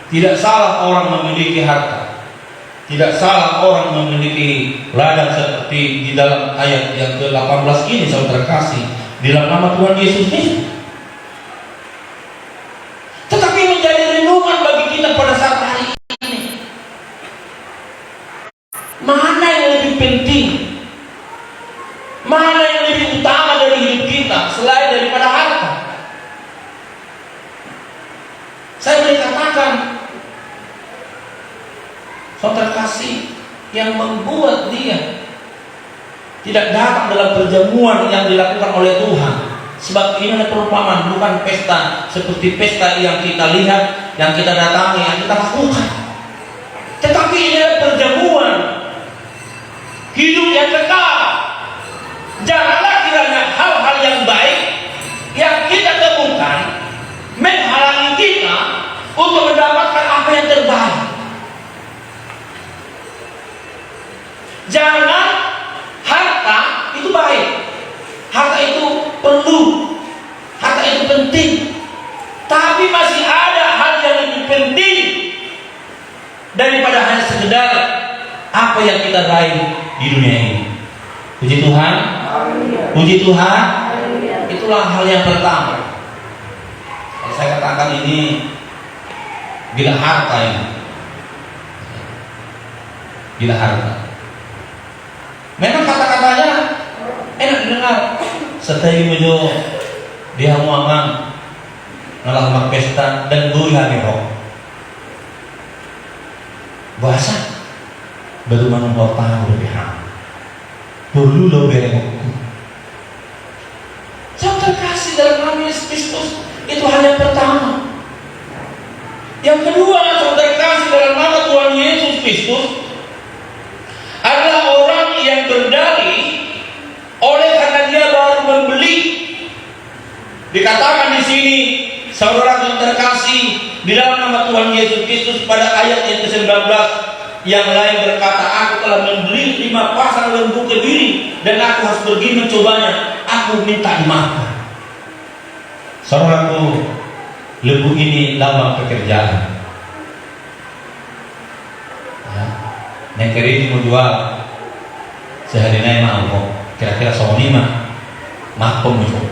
Tidak salah orang memiliki harta, tidak salah orang memiliki ladang seperti di dalam ayat yang ke-18 ini, saudara kasih, di dalam nama Tuhan Yesus Kristus. Tetapi menjadi renungan bagi kita pada saat hari ini, mana yang lebih penting, mana yang lebih utama dari hidup kita selain daripada harta. Saya boleh katakan, saudara kasih, yang membuat dia tidak datang dalam perjamuan yang dilakukan oleh Tuhan. Sebab ini adalah perumpamaan, bukan pesta seperti pesta yang kita lihat, yang kita datangi, yang kita lakukan. Tetapi ini adalah perjamuan hidup yang kekal. Janganlah kiranya hal-hal yang baik yang kita temukan menghalangi kita untuk mendapatkan apa yang terbaik. Jangan harta itu baik, harta itu perlu, harta itu penting, tapi masih ada hal yang lebih penting daripada hanya sekedar apa yang kita raih di dunia ini. Puji Tuhan, puji Tuhan. Itulah hal yang pertama. Kalau saya katakan ini, bila harta ini, bila harta, memang kata-katanya enak didengar. Setai mejo dia muamang ngalah pesta dan buri hamiro. Bahasa baru manunggal tahu lebih ham. Perlu lo berengok. Saya terkasih dalam nama Yesus Kristus, itu hal yang pertama. Yang kedua, saya terkasih dalam nama Tuhan Yesus Kristus adalah orang yang berdalih oleh karena dia baru membeli. Dikatakan di sini, saudara yang terkasih, di dalam nama Tuhan Yesus Kristus pada ayat yang ke-19, yang lain berkata, aku telah membeli 5 pasang lembu kediri dan aku harus pergi mencobanya. Aku minta dimaafkan. Saudaraku, lembu ini lambang pekerjaan. Ya, yang kiri mau jual sehari ini mau kira-kira 5 mah pemuncul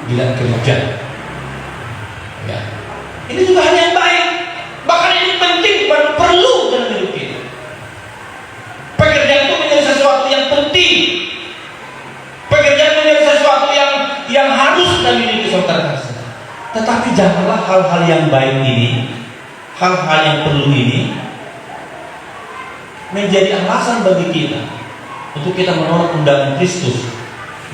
bila kerja. Ya, ini juga hal yang baik. Bahkan ini penting dan perlu dalam hidup kita. Pekerjaan itu menjadi sesuatu yang penting. Pekerjaan menjadi sesuatu yang harus kita miliki, saudara kasih. Tetapi janganlah hal-hal yang baik ini, hal-hal yang perlu ini menjadi alasan bagi kita untuk kita menolak undangan Kristus,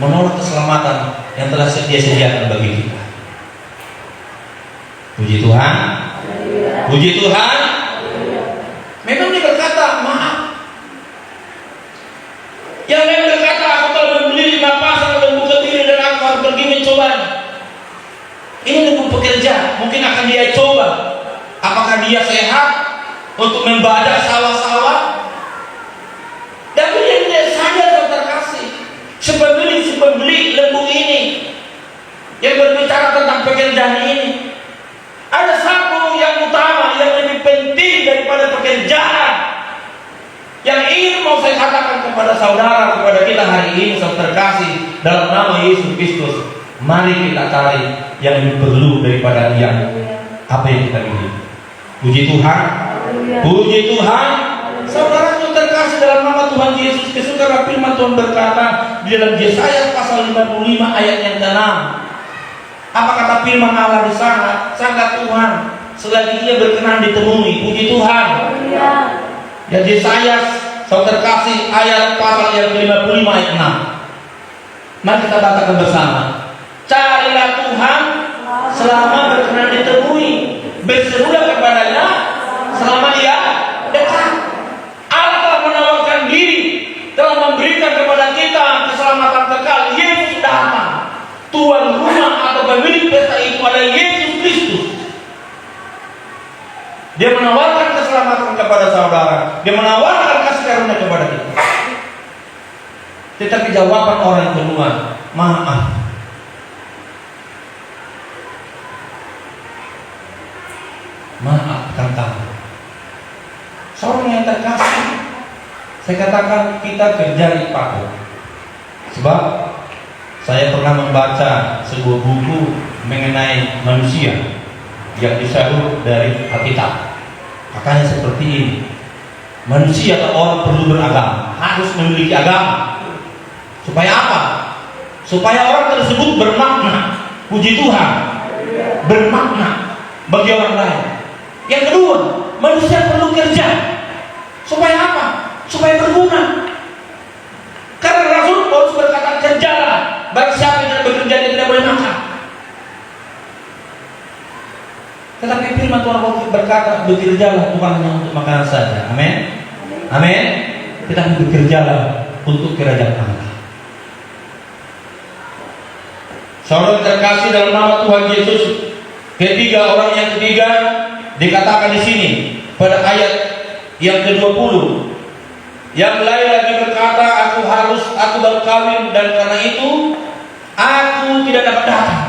menolak keselamatan yang telah sediakan bagi kita. Puji Tuhan, puji Tuhan. Memang dia berkata maaf. Yang lain berkata, aku telah membeli 5 pasang lembu kediri dan aku harus pergi mencobanya. Ini lembu pekerja, mungkin akan dia coba. Apakah dia sehat untuk membadak sawah-sawah? Dan dia saja terkasih. Pembeli lembu ini yang berbicara tentang pekerjaan ini, ada satu yang utama, yang lebih penting daripada pekerjaan, yang ingin mau saya katakan kepada saudara, kepada kita hari ini, saudara terkasih, dalam nama Yesus Kristus. Mari kita cari yang lebih perlu daripada yang apa yang kita miliki. Puji Tuhan, puji Tuhan. Saudara yang terkasih dalam nama Tuhan Yesus Kristus, karena firman Tuhan berkata di dalam Yesaya pasal 55 ayat yang ke-6. Apa kata firman Allah di sana? Sangat Tuhan selagi ia berkenan ditemui. Puji Tuhan. Ya, Yesaya saudara terkasih ayat pasal yang ke-55 ayat 6. Mari kita bacakan bersama. Carilah Tuhan selama berkenan ditemui, berserulah kepadanya selama dia dekat. Allah telah menawarkan diri, telah memberikan kepada kita keselamatan kekal. Yesus datang. Tuan rumah atau pemilik pesta itu adalah Yesus Kristus. Dia menawarkan keselamatan kepada saudara. Dia menawarkan kasih karunia kepada kita. Tetapi jawaban orang yang kedua, maaf. maafkan kamu. Seorang yang terkasih, saya katakan kita kerja di paku. Sebab saya pernah membaca sebuah buku mengenai manusia yang disahut dari Alkitab. Katanya seperti ini: manusia atau orang perlu beragama, harus memiliki agama. Supaya apa? Supaya orang tersebut bermakna. Puji Tuhan, bermakna bagi orang lain. Yang kedua, manusia perlu kerja. Supaya apa? Supaya berguna. Karena Rasul Paulus berkata, kerjalah. Bagi siapa yang tidak bekerja, dia tidak boleh makan. Tetapi firman Tuhan berkata, bekerjalah bukan hanya untuk makanan saja. Amin. Amin. Kita bekerjalah untuk kerajaan Allah. Saudara terkasih dalam nama Tuhan Yesus, orang yang ketiga dikatakan di sini pada ayat yang ke-20. Yang lain lagi berkata, aku baru kawin dan karena itu aku tidak dapat datang.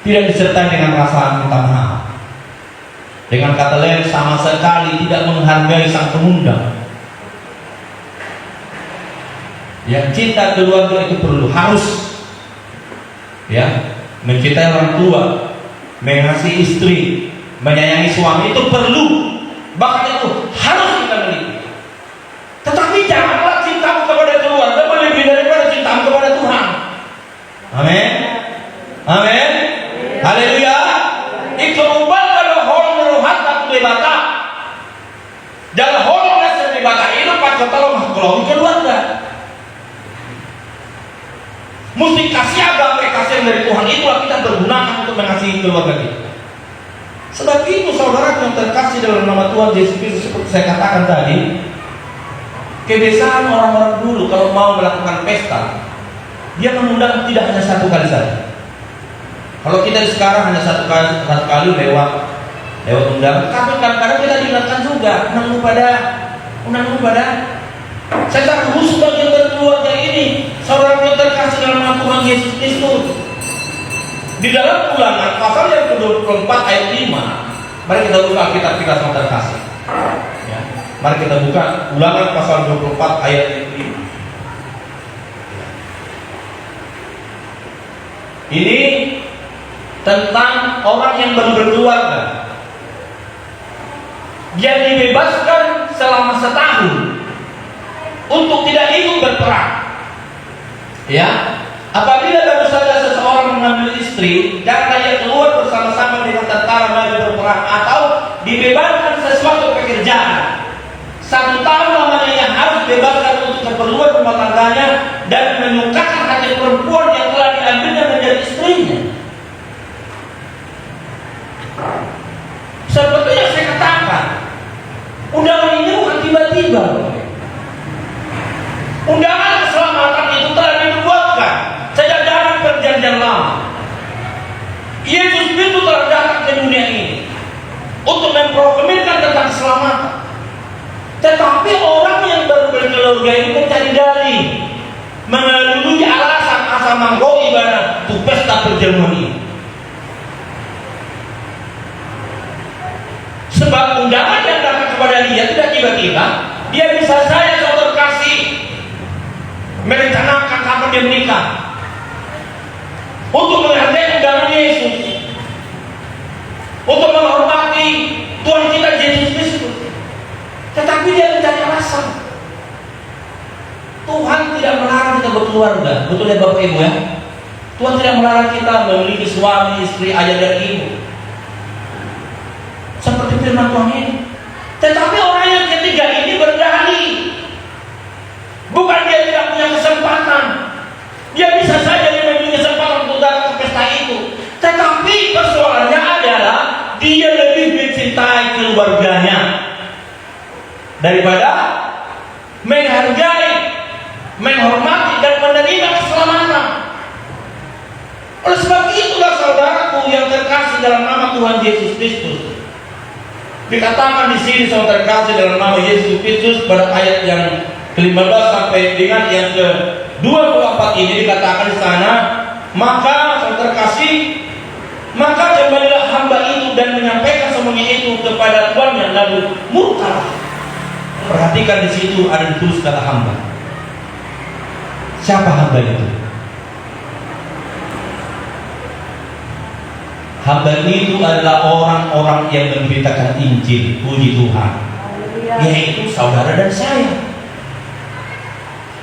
Tidak disertai dengan rasa minta maaf. Dengan kata lain, sama sekali tidak menghargai sang pengundang. Yang cinta keluarga itu perlu, harus, ya, mencintai orang tua, mengasihi istri, menyayangi suami itu perlu, bahkan itu harus kita miliki. Tetapi janganlah cintamu kepada keluarga melebihi daripada cintamu kepada Tuhan. Amin. Amin. Haleluya. Ikaubal kalau holong rohat tak lebata. Jangan holong nasi lebata itu pakai tolong kalau keluarga. Mesti kasih agama, kasih dari Tuhan, itulah kita bergunakan untuk mengasihi keluarga kita. Sebab itu saudara yang terkasih dalam nama Tuhan Yesus Kristus, seperti saya katakan tadi, kebiasaan orang-orang dulu kalau mau melakukan pesta, dia mengundang tidak hanya satu kali saja. Kalau kita sekarang hanya satu kali lewat undangan, tapi kadang-kadang kita diingatkan juga undang pada saya tak khusus bagi keluarga ini, saudara yang terkasih dalam nama Tuhan Yesus Kristus. Di dalam Ulangan pasal yang ke-24 ayat 5, mari kita buka Alkitab kita sama terkasih. Ya. Mari kita buka Ulangan pasal 24 ayat 5. Ini tentang orang yang baru berkeluarga yang dibebaskan selama setahun untuk tidak ikut berperang. Ya, apabila baru saja seseorang mengambil istri dan dia keluar bersama-sama dengan tentara maju berperang atau dibebaskan sesuatu pekerjaan, 1 tahun lamanya yang harus bebaskan untuk keperluan rumah tangganya dan menyukakan hati perempuan yang telah diambilnya menjadi istrinya. Seperti yang saya katakan, undangan ini bukan tiba-tiba. Undangan keselamatan itu telah dibuatkan sejak dari perjanjian lama. Yesus itu telah datang ke dunia ini untuk memproklamirkan tentang keselamatan. Tetapi orang yang baru berkeluarga ini mencari dalih melalui alasan asal mangkok ibadah untuk pesta perjamuan ini. Sebab undangan yang datang kepada dia tidak tiba-tiba. Dia bisa saja saudara kasih merencanakan kapan dia menikah untuk menghargai undangan Yesus, untuk menghormati Tuhan kita Yesus Kristus. Tetapi dia mencari alasan. Tuhan tidak melarang kita berkeluarga, betul ya Bapak Ibu ya? Tuhan tidak melarang kita memiliki suami, istri, ayah dan ibu, seperti firman Tuhan ini. Tetapi orang yang ketiga ini berdalih, bukan dia tidak punya kesempatan. Dia bisa saja memiliki kesempatan untuk datang ke pesta itu. Tetapi persoalannya adalah dia lebih mencintai keluarganya daripada menghargai, menghormati dan menerima keselamatan. Oleh sebab itulah saudaraku yang terkasih dalam nama Tuhan Yesus Kristus, dikatakan di sini saudara terkasih dalam nama Yesus Kristus pada ayat yang ke-15 sampai dengan yang ke-24 ini dikatakan di sana, maka saudara terkasih, maka kembalilah hamba itu dan kepada tuannya lalu murka. Perhatikan di situ ada ditulis kata hamba. Siapa hamba itu? Hamba itu adalah orang-orang yang memberitakan Injil, puji Tuhan, yaitu saudara dan saya.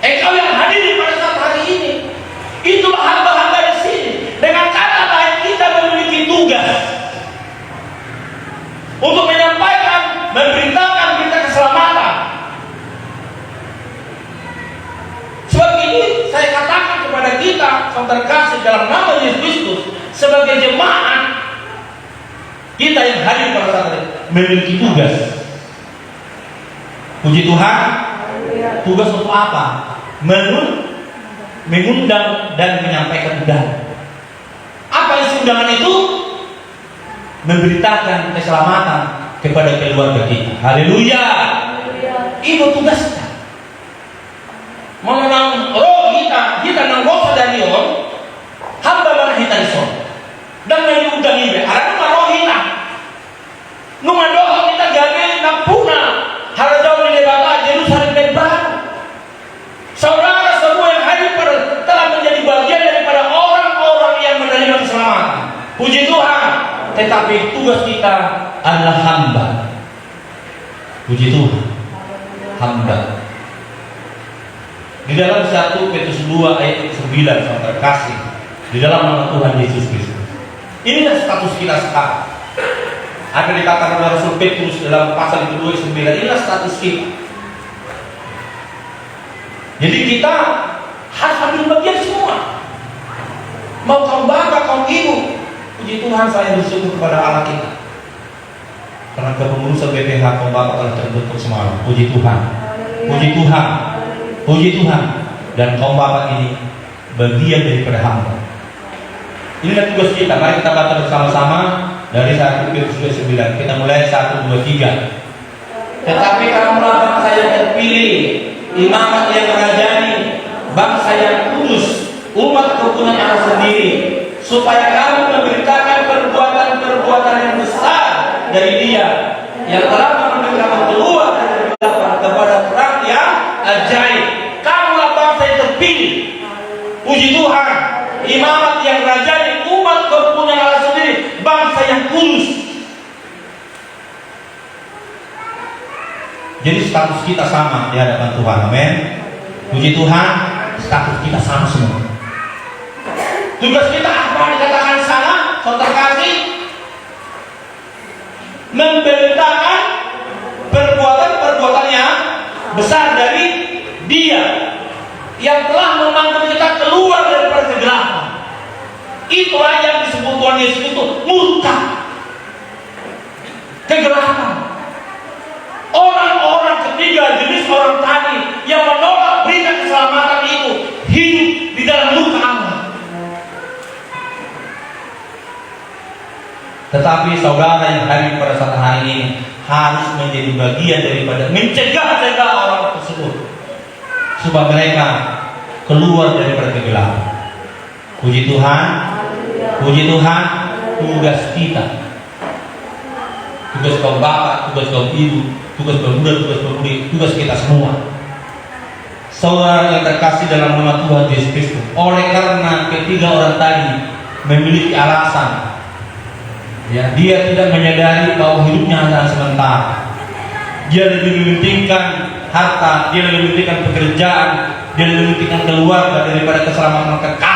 Engkau yang hadir pada saat hari ini, itulah hamba-hamba di sini. Dengan kata lain, kita memiliki tugas untuk menyampaikan, memberitakan berita keselamatan. Sebab ini saya katakan kepada kita, saudara kasih dalam nama Yesus Kristus, sebagai jemaat kita yang hadir pada saat ini memiliki tugas. Puji Tuhan. Tugas untuk apa? Mengundang dan menyampaikan undangan. Apa isi undangan itu? Memberitakan keselamatan kepada keluarga kita. Haleluya. Itu tugas kita. Mengenang roh kita nang roh sadarion, hamba mana kita ison. Dan mengundang ibe. Ada roh kita. Nungan doa kita gabe napuna. Harajau ni lebata Yerusalem dan baru. Saudara semua yang hadir telah menjadi bagian daripada orang-orang yang menerima keselamatan. Puji Tuhan. Tetapi tugas kita adalah hamba. Puji Tuhan. Hamba. Di dalam 1 Petrus 2 ayat 9 saudara kasih. Di dalam nama Tuhan Yesus Kristus. Inilah status kita sekarang. Ada dikatakan oleh Rasul Petrus dalam pasal yang kedua 9. Inilah status kita. Jadi kita harus ambil bagian semua. Mau kaum bapak, kaum ibu. Puji Tuhan, saya bersyukur kepada Allah kita. Karena kepengurusan BPH kaum bapak telah terbentuk semalam. Puji Tuhan. Puji Tuhan. Puji Tuhan. Dan kaum bapak ini bagian daripada hamba. Inilah tugas kita. Mari kita baca bersama-sama dari 1 Petrus 9. Kita mulai 1, 2, 3. Tetapi kamulah bangsa yang terpilih, imamat yang merajani, bangsa yang kudus, umat kepunyaan Allah sendiri, supaya kamu memberitakan perbuatan-perbuatan yang besar dari Dia yang telah mengambil kamu keluar dari kegelapan kepada terang yang ajaib. Kamulah bangsa yang terpilih, puji Tuhan, imamat yang merajani, umat kepunyaan Allah sendiri, bangsa yang kudus. Jadi status kita sama di hadapan Tuhan, amin. Puji Tuhan, status kita sama semua. Tugas kita apa dikatakan sana, saudara kasih? Memberitakan perbuatan-perbuatan yang besar dari Dia yang telah memanggil kita keluar dari kegelapan. Itulah yang disebut Tuhan Yesus itu murka, kegelapan. Orang-orang ketiga jenis orang tadi yang menolak berita keselamatan itu hidup di dalam murka Allah. Tetapi saudara yang hadir pada saat hari ini harus menjadi bagian daripada mencegah orang tersebut supaya mereka keluar daripada kegelapan. Puji Tuhan, puji Tuhan. Tugas kita, tugas kaum bapak, tugas kaum ibu, tugas pemuda, tugas pemudi, tugas kita semua. Saudara yang terkasih dalam nama Tuhan Yesus Kristus, oleh karena ketiga orang tadi memiliki alasan, ya, dia tidak menyadari bahwa hidupnya adalah sementara. Dia lebih mementingkan harta, dia lebih mementingkan pekerjaan, dia lebih mementingkan keluarga daripada keselamatan kekal.